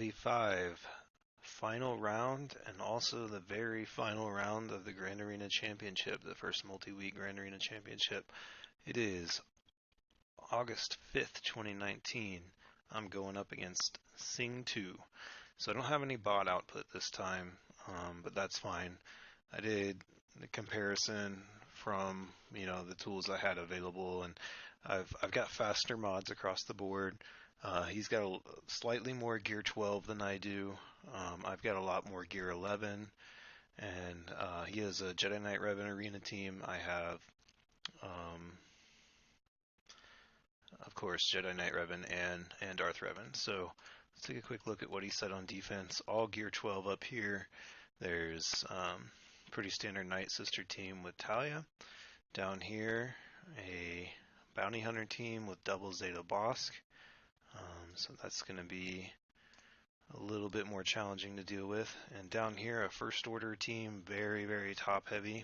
25, final round, and also the very final round of the Grand Arena Championship, the first multi-week Grand Arena Championship. It is August 5th, 2019. I'm going up against Sing 2. So I don't have any bot output this time, but that's fine. I did the comparison from, the tools I had available, and I've got faster mods across the board. He's got a slightly more gear 12 than I do. I've got a lot more gear 11, and he has a Jedi Knight Revan Arena team. I have, of course, Jedi Knight Revan and Darth Revan. So let's take a quick look at what he said on defense. All gear 12 up here. There's pretty standard Night Sister team with Talia. Down here, a Bounty Hunter team with double Zeta Bosk. So that's going to be a little bit more challenging to deal with. And down here, a First Order team, very, very top heavy,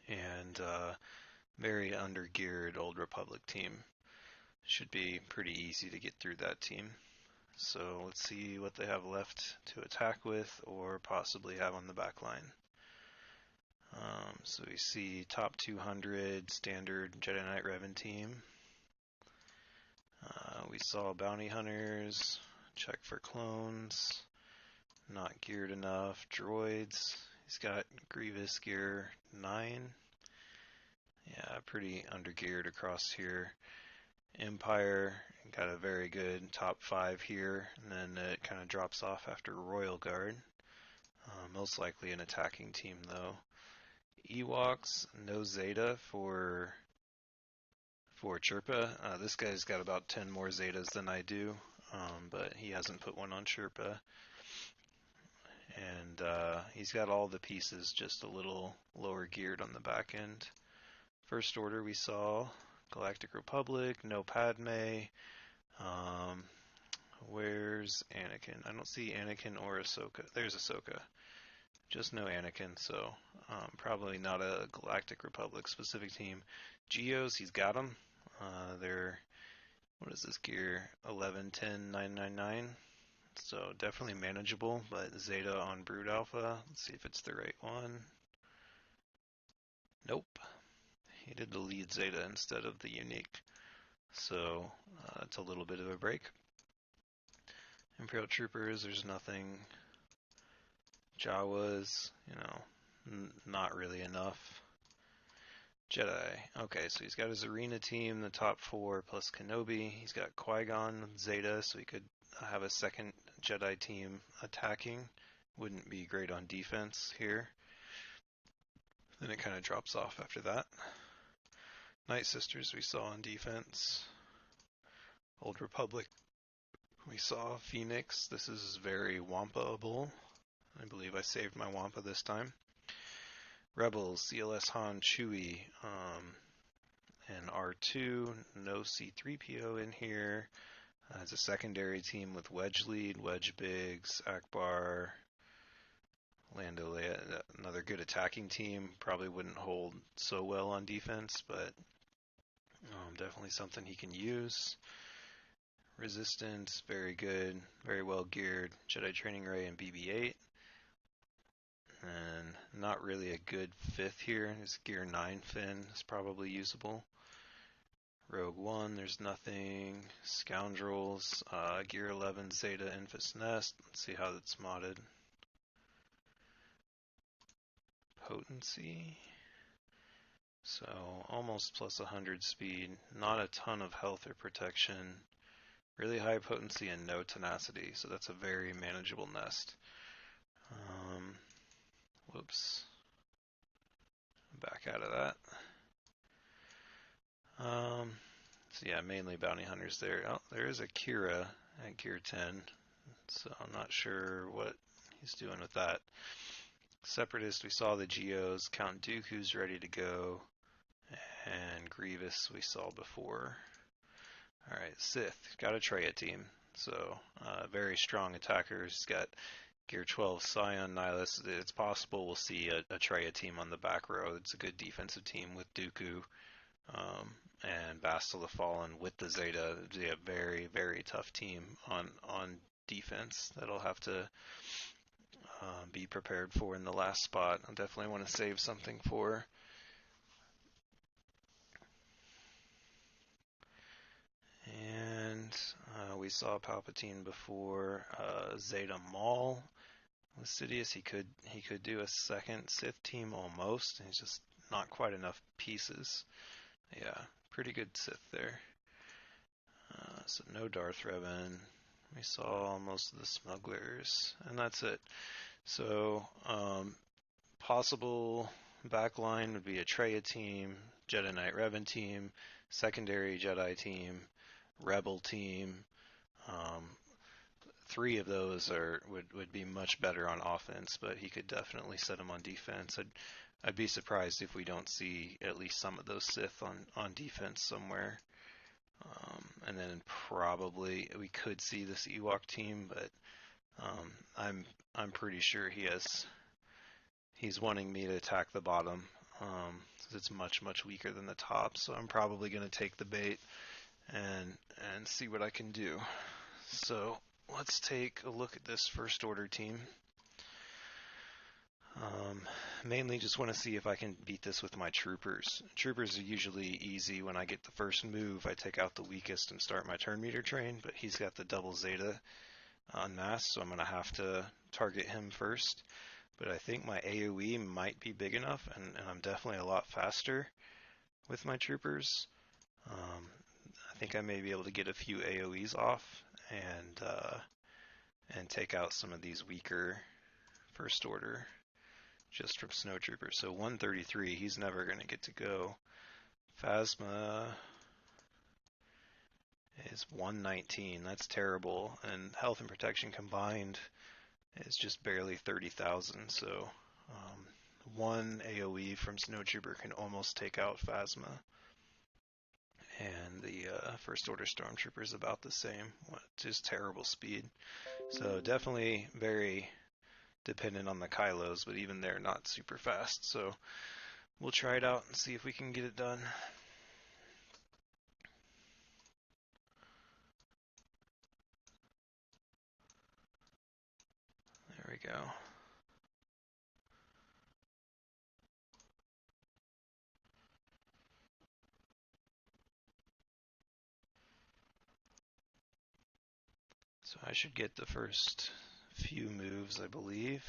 and very under-geared Old Republic team. Should be pretty easy to get through that team. So let's see what they have left to attack with, or possibly have on the back line. So we see top 200 standard Jedi Knight Revan team. We saw Bounty Hunters, check for clones, not geared enough. Droids, he's got Grievous gear 9. Yeah, pretty under-geared across here. Empire, got a very good top 5 here, and then it kind of drops off after Royal Guard. Most likely an attacking team though. Ewoks, no Zeta for Chirpa. This guy's got about 10 more Zetas than I do, but he hasn't put one on Chirpa. And he's got all the pieces just a little lower geared on the back end. First Order we saw, Galactic Republic, no Padme. Where's Anakin? I don't see Anakin or Ahsoka. There's Ahsoka. Just no Anakin, so probably not a Galactic Republic specific team. Geos, he's got them. They're, what is this gear? 11, 10, 999. So definitely manageable, but Zeta on Brood Alpha. Let's see if it's the right one. Nope. He did the lead Zeta instead of the unique. So it's a little bit of a break. Imperial Troopers, there's nothing. Jawas, not really enough. Jedi. Okay, so he's got his arena team, the top 4 plus Kenobi. He's got Qui-Gon, Zeta, so he could have a second Jedi team attacking. Wouldn't be great on defense here. Then it kind of drops off after that. Night Sisters we saw on defense. Old Republic we saw Phoenix. This is very Wampa-able. I believe I saved my Wampa this time. Rebels, CLS Han Chewie, and R2, no C-3PO in here. It's a secondary team with Wedge Lead, Wedge Biggs, Akbar, Lando Leia, another good attacking team. Probably wouldn't hold so well on defense, but definitely something he can use. Resistance, very good, very well geared. Jedi Training Ray and BB-8. And not really a good 5th here. His gear 9 Finn is probably usable. Rogue One, there's nothing. Scoundrels, gear 11 Zeta Infus Nest. Let's see how that's modded. Potency. So almost plus 100 speed. Not a ton of health or protection. Really high potency and no tenacity. So that's a very manageable nest. Whoops. Back out of that. So yeah, mainly bounty hunters there. Oh, there is a Kira at gear 10, so I'm not sure what he's doing with that. Separatist, we saw the Geos. Count Dooku's ready to go, and Grievous we saw before. Alright, Sith, got a Traya team, so very strong attackers. Got gear 12 Scion, Nihilus. It's possible we'll see a Traya team on the back row. It's a good defensive team with Dooku. And Bastila Fallen with the Zeta. They have very, very tough team on defense that I'll have to be prepared for in the last spot. I definitely want to save something for. And we saw Palpatine before. Zeta Maul with Sidious. He could do a second Sith team almost. He's just not quite enough pieces. Yeah, pretty good Sith there. So no Darth Revan. We saw most of the smugglers, and that's it. So possible backline would be a Traya team, Jedi Knight Revan team, secondary Jedi team, Rebel team. Three of those would be much better on offense, but he could definitely set them on defense. I'd be surprised if we don't see at least some of those Sith on defense somewhere. And then probably we could see this Ewok team, but I'm pretty sure he's wanting me to attack the bottom, because it's much weaker than the top. So I'm probably going to take the bait and see what I can do. So let's take a look at this First Order team. Mainly just want to see if I can beat this with my troopers. Troopers are usually easy. When I get the first move, I take out the weakest and start my turn meter train, but he's got the double Zeta on mass, so I'm going to have to target him first. But I think my AoE might be big enough, and I'm definitely a lot faster with my troopers. I think I may be able to get a few AoEs off and take out some of these weaker First Order just from Snowtroopers. So 133, he's never going to get to go. Phasma is 119. That's terrible. And health and protection combined is just barely 30,000. So one AoE from Snowtrooper can almost take out Phasma. And the First Order Stormtrooper is about the same. Just terrible speed. So definitely very dependent on the Kylos, but even they're not super fast. So we'll try it out and see if we can get it done. There we go. So I should get the first few moves, I believe.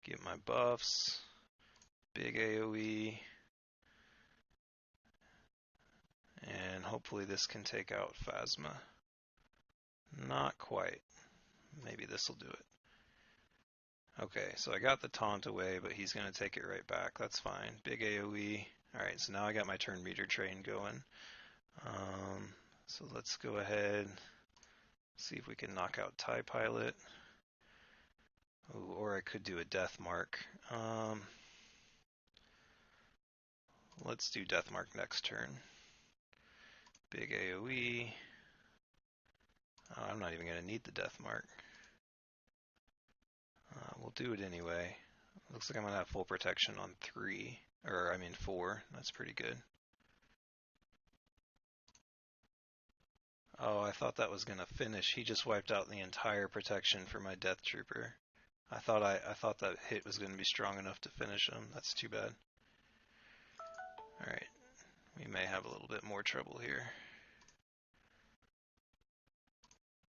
Get my buffs. Big AoE. And hopefully this can take out Phasma. Not quite. Maybe this will do it. Okay, so I got the taunt away, but he's going to take it right back. That's fine. Big AoE. Alright, so now I got my turn meter train going. So let's go ahead, see if we can knock out TIE Pilot. Ooh, or I could do a Death Mark. Let's do Death Mark next turn. Big AoE. I'm not even going to need the Death Mark. We'll do it anyway. Looks like I'm going to have full protection on 4. That's pretty good. Oh, I thought that was going to finish. He just wiped out the entire protection for my Death Trooper. I thought that hit was going to be strong enough to finish him. That's too bad. Alright. We may have a little bit more trouble here.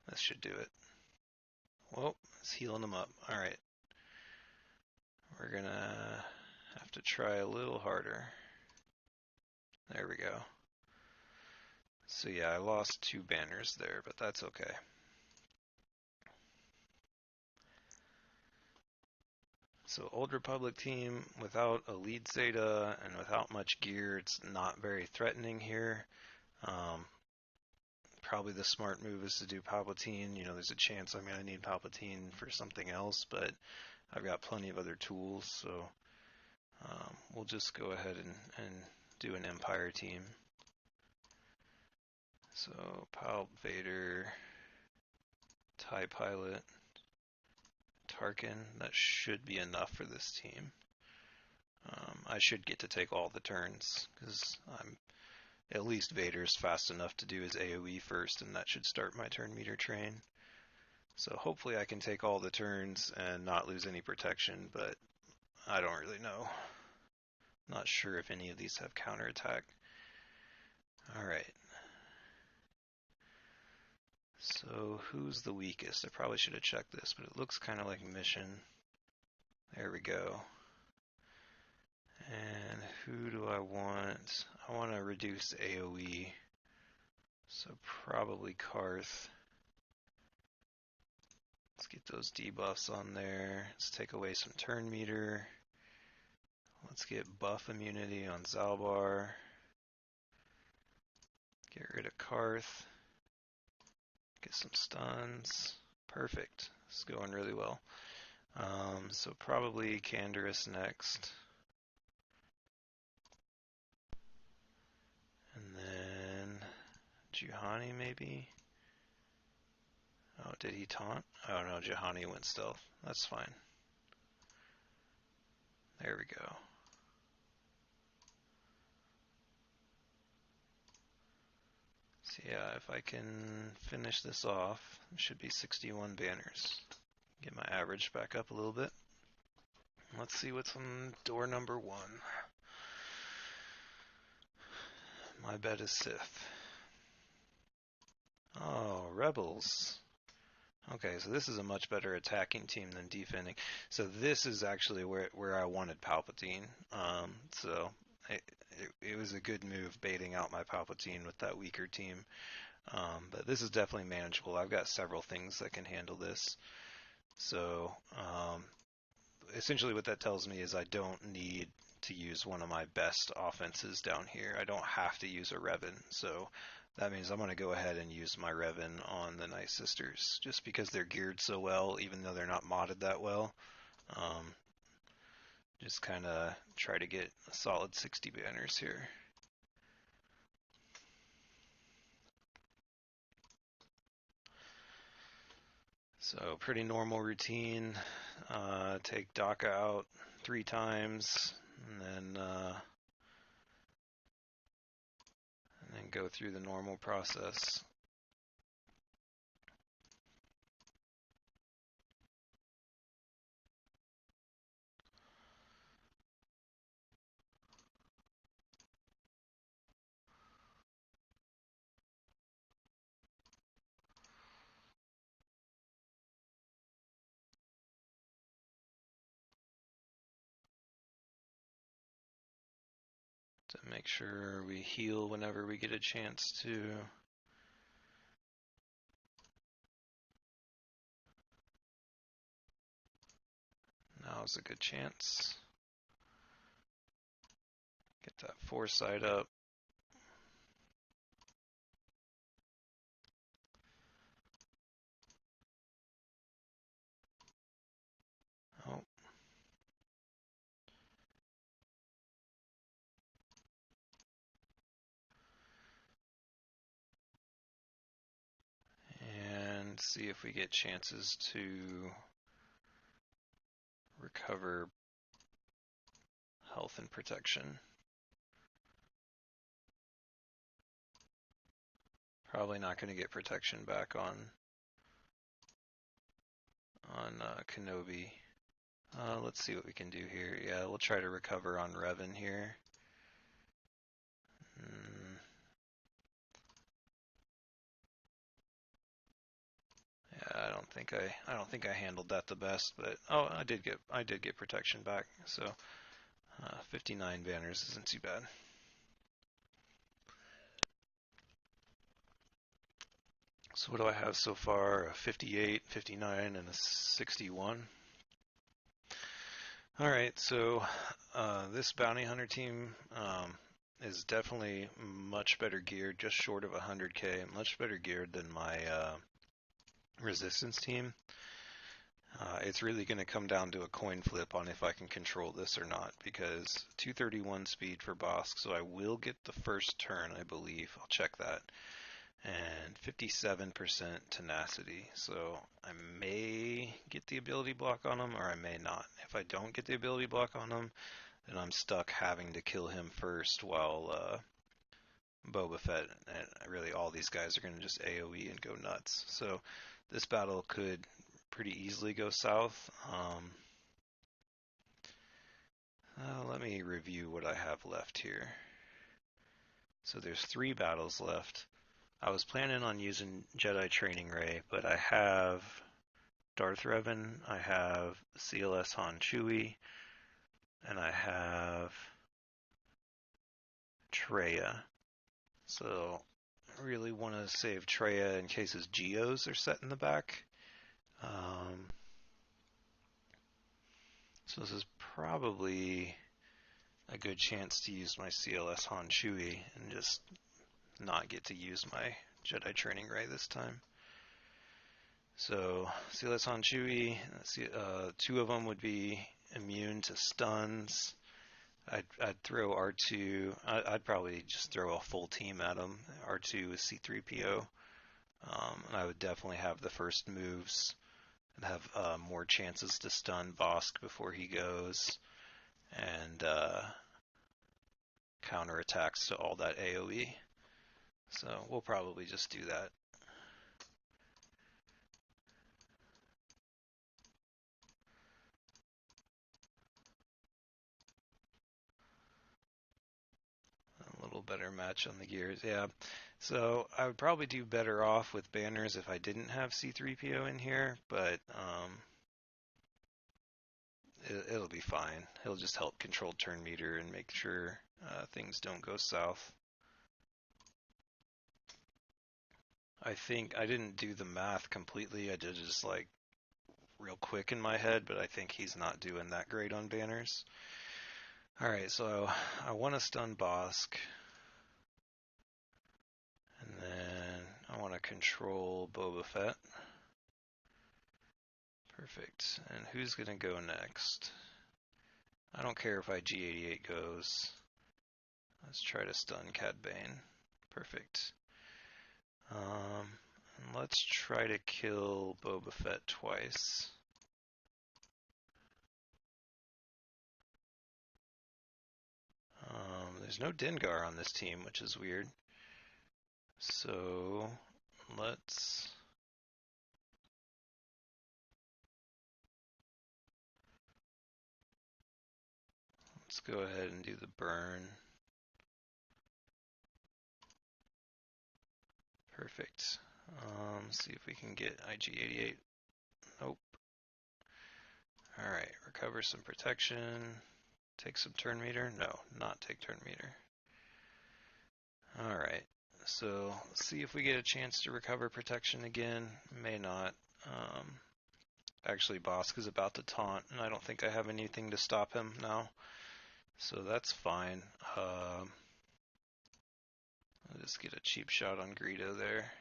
This should do it. Whoa, it's healing him up. Alright. We're gonna have to try a little harder. There we go. So yeah, I lost 2 banners there, but that's okay. So Old Republic team without a lead Zeta and without much gear, it's not very threatening here. Probably the smart move is to do Palpatine. You know, there's a chance I'm going to need Palpatine for something else, but I've got plenty of other tools, so we'll just go ahead and do an Empire team. So Palp, Vader, TIE Pilot, Tarkin, that should be enough for this team. I should get to take all the turns, because at least Vader's fast enough to do his AoE first, and that should start my turn meter train. So hopefully I can take all the turns and not lose any protection, but I don't really know. Not sure if any of these have counterattack. Alright. So who's the weakest? I probably should have checked this, but it looks kind of like Mission. There we go. And who do I want? I want to reduce AoE. So probably Karth. Let's get those debuffs on there. Let's take away some turn meter. Let's get buff immunity on Zalbar. Get rid of Karth. Get some stuns. Perfect. It's going really well. So probably Canderous next. And then Juhani maybe? Oh, did he taunt? Oh no, Juhani went stealth. That's fine. There we go. So yeah, if I can finish this off, it should be 61 banners. Get my average back up a little bit. Let's see what's on door number 1. My bet is Sith. Oh, Rebels. Okay, so this is a much better attacking team than defending. So this is actually where I wanted Palpatine. So it was a good move baiting out my Palpatine with that weaker team. But this is definitely manageable. I've got several things that can handle this. So essentially what that tells me is I don't need to use one of my best offenses down here. I don't have to use a Revan. So that means I'm going to go ahead and use my Revan on the Night Sisters just because they're geared so well, even though they're not modded that well. Just kind of try to get a solid 60 banners here. So pretty normal routine. Take Daka out 3 times, and then go through the normal process. To make sure we heal whenever we get a chance to. Now's a good chance. Get that foresight up. Oh. And see if we get chances to recover health and protection. Probably not going to get protection back on Kenobi. Let's see what we can do here. Yeah, we'll try to recover on Revan here. Yeah, I don't think I handled that the best, but oh, I did get protection back. So 59 banners isn't too bad. So what do I have so far? A 58, 59, and a 61. All right, so this bounty hunter team is definitely much better geared, just short of 100k, much better geared than my resistance team. It's really going to come down to a coin flip on if I can control this or not, because 231 speed for Bosk, so I will get the first turn, I believe. I'll check that. And 57% tenacity, so I may get the ability block on him, or I may not. If I don't get the ability block on him, then I'm stuck having to kill him first while Boba Fett and really all these guys are going to just AoE and go nuts. So this battle could pretty easily go south. Let me review what I have left here. So there's 3 battles left. I was planning on using Jedi Training Ray, but I have Darth Revan, I have CLS Han Chewie, and I have Traya. So I really want to save Traya in case his Geos are set in the back. So this is probably a good chance to use my CLS Han Chewie and just not get to use my Jedi Training Ray this time. So CLS Han Chewie, 2 of them would be immune to stuns. I'd throw R2. I'd probably just throw a full team at him. R2 is C3PO. And I would definitely have the first moves and have more chances to stun Bosk before he goes, and counterattacks to all that AoE. So we'll probably just do that. A little better match on the gears, yeah. So I would probably do better off with banners if I didn't have C3PO in here, but it'll be fine. He'll just help control turn meter and make sure things don't go south. I think I didn't do the math completely. I did just like real quick in my head, but I think he's not doing that great on banners. Alright, so I want to stun Bosk. And then I want to control Boba Fett. Perfect. And who's going to go next? I don't care if IG-88 goes. Let's try to stun Cad Bane. Perfect. And let's try to kill Boba Fett twice. There's no Dengar on this team, which is weird. So let's go ahead and do the burn. Perfect. See if we can get IG-88. Nope. Alright, recover some protection. Take some turn meter? No, not take turn meter. Alright, so let's see if we get a chance to recover protection again. May not. Actually, Bosk is about to taunt, and I don't think I have anything to stop him now. So that's fine. I'll just get a cheap shot on Greedo there.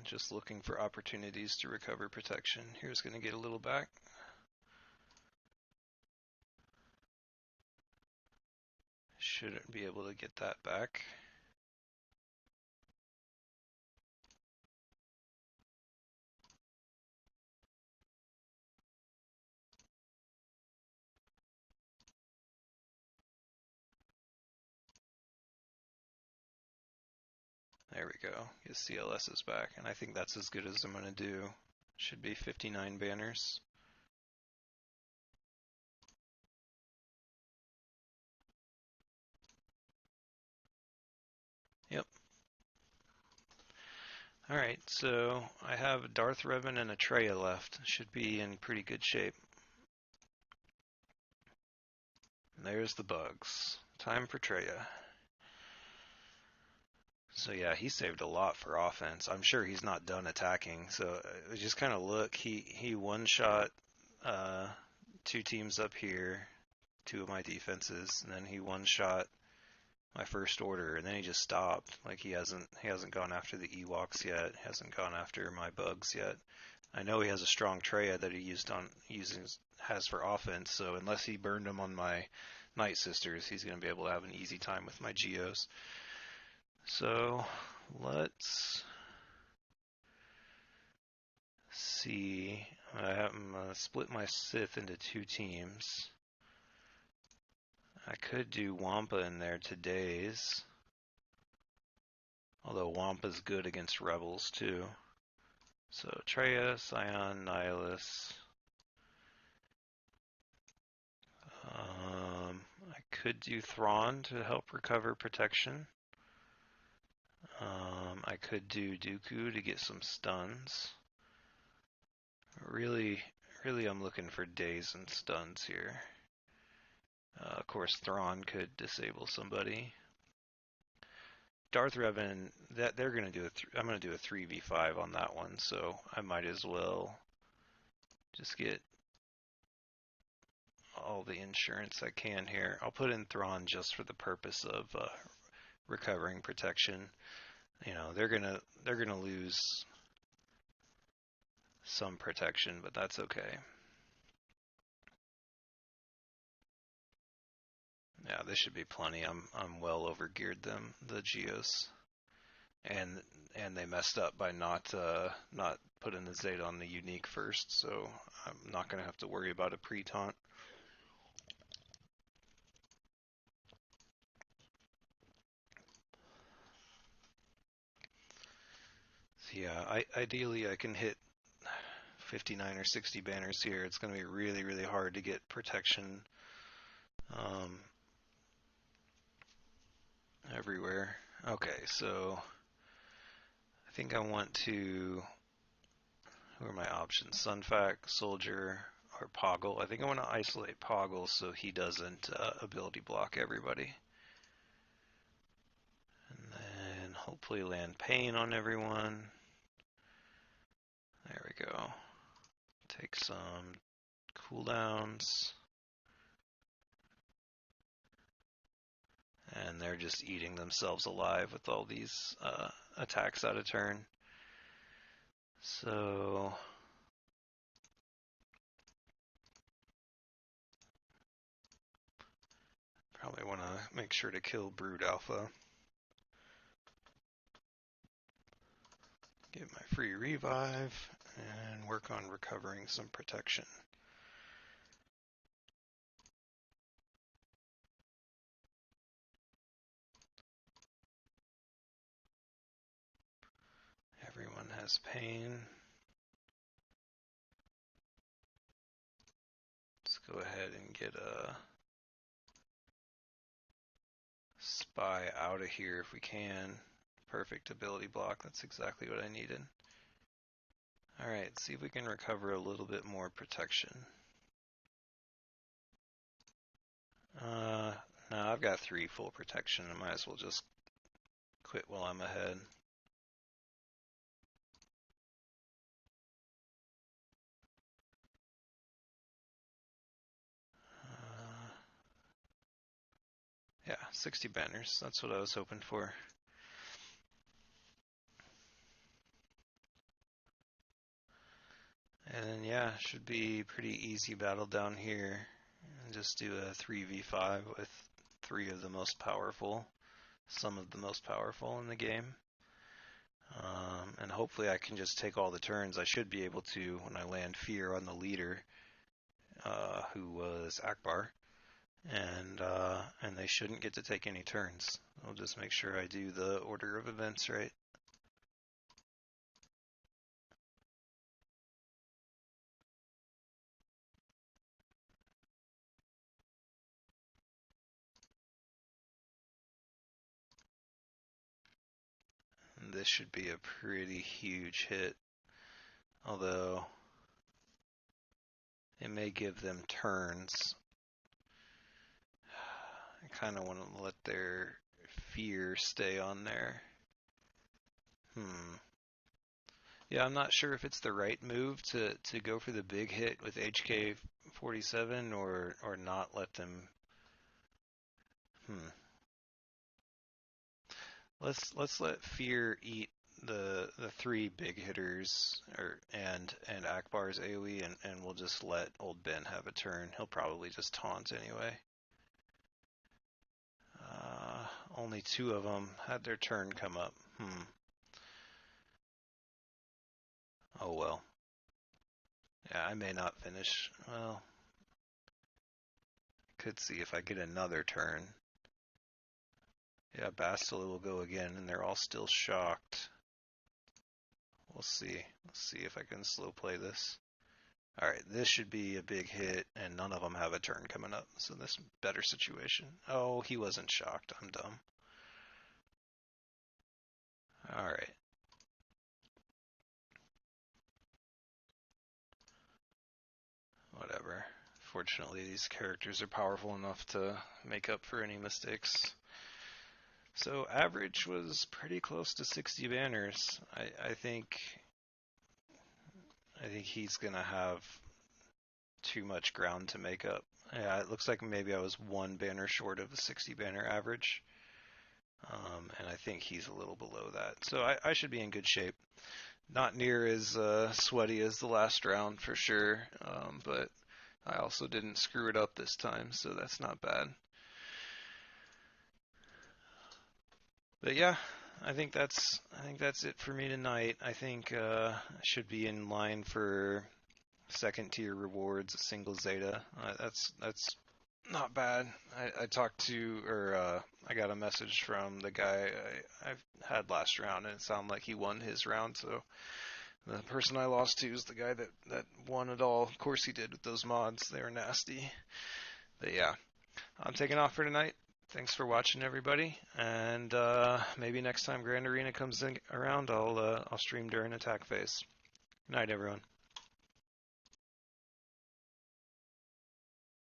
Just looking for opportunities to recover protection. Here's going to get a little back. Shouldn't be able to get that back. There we go. His CLS is back, and I think that's as good as I'm going to do. Should be 59 banners. Yep. Alright, so I have Darth Revan and a Traya left. Should be in pretty good shape. And there's the bugs. Time for Traya. So yeah, he saved a lot for offense. I'm sure he's not done attacking. So just kind of look, he one-shot 2 teams up here, 2 of my defenses, and then he one-shot my first order, and then he just stopped. Like he hasn't gone after the Ewoks yet, hasn't gone after my bugs yet. I know he has a strong Traya that he has for offense, so unless he burned him on my Night Sisters, he's going to be able to have an easy time with my Geos. So let's see. I'm going to split my Sith into two teams. I could do Wampa in there to daze. Although Wampa's good against rebels too. So Treya, Scion, Nihilus. I could do Thrawn to help recover protection. I could do Dooku to get some stuns. Really, I'm looking for daze and stuns here. Of course, Thrawn could disable somebody. Darth Revan, that they're gonna do I'm gonna do a 3v5 on that one, so I might as well just get all the insurance I can here. I'll put in Thrawn just for the purpose of recovering protection. You know, they're gonna lose some protection, but that's okay. Yeah, this should be plenty. I'm well over geared them, the Geos, and they messed up by not putting the Zeta on the unique first, so I'm not gonna have to worry about a pre-taunt. So yeah, ideally I can hit 59 or 60 banners here. It's gonna be really, really hard to get protection everywhere. Okay, so I think I want to. Who are my options? Sunfac, Soldier, or Poggle. I think I want to isolate Poggle so he doesn't ability block everybody. And then hopefully land Pain on everyone. There we go. Take some cooldowns. And they're just eating themselves alive with all these attacks out of turn. So probably want to make sure to kill Brood Alpha. Get my free revive and work on recovering some protection. Everyone has Pain. Let's go ahead and get a Spy out of here if we can. Perfect ability block. That's exactly what I needed. Alright, see if we can recover a little bit more protection. No, I've got 3 full protection. I might as well just quit while I'm ahead. Yeah, 60 banners. That's what I was hoping for. And then, yeah, should be pretty easy battle down here. And just do a 3v5 with 3 of the most powerful, some of the most powerful in the game. And hopefully I can just take all the turns. I should be able to when I land Fear on the leader, who was Akbar. And they shouldn't get to take any turns. I'll just make sure I do the order of events right. And this should be a pretty huge hit, although it may give them turns. I kind of want to let their Fear stay on there. Yeah, I'm not sure if it's the right move to go for the big hit with HK47 or not let them. Let's let Fear eat the 3 big hitters and Akbar's AoE, and we'll just let old Ben have a turn. He'll probably just taunt anyway. Only 2 of them had their turn come up. Oh well. Yeah, I may not finish. Well, could see if I get another turn. Yeah, Bastila will go again, and they're all still shocked. We'll see. Let's see if I can slow play this. Alright, this should be a big hit, and none of them have a turn coming up, so this is a better situation. Oh, he wasn't shocked. I'm dumb. Alright. Whatever. Fortunately, these characters are powerful enough to make up for any mistakes. So average was pretty close to 60 banners. I think he's gonna have too much ground to make up. Yeah, it looks like maybe I was one banner short of a 60 banner average. And I think he's a little below that. So I should be in good shape. Not near as sweaty as the last round for sure, but I also didn't screw it up this time, so that's not bad. But yeah, I think that's it for me tonight. I think I should be in line for second tier rewards, a single Zeta. That's not bad. I talked to, or I got a message from the guy I've had last round, and it sounded like he won his round. So the person I lost to is the guy that won it all. Of course he did with those mods. They were nasty. But yeah, I'm taking off for tonight. Thanks for watching, everybody, and maybe next time Grand Arena comes around, I'll stream during attack phase. Good night, everyone.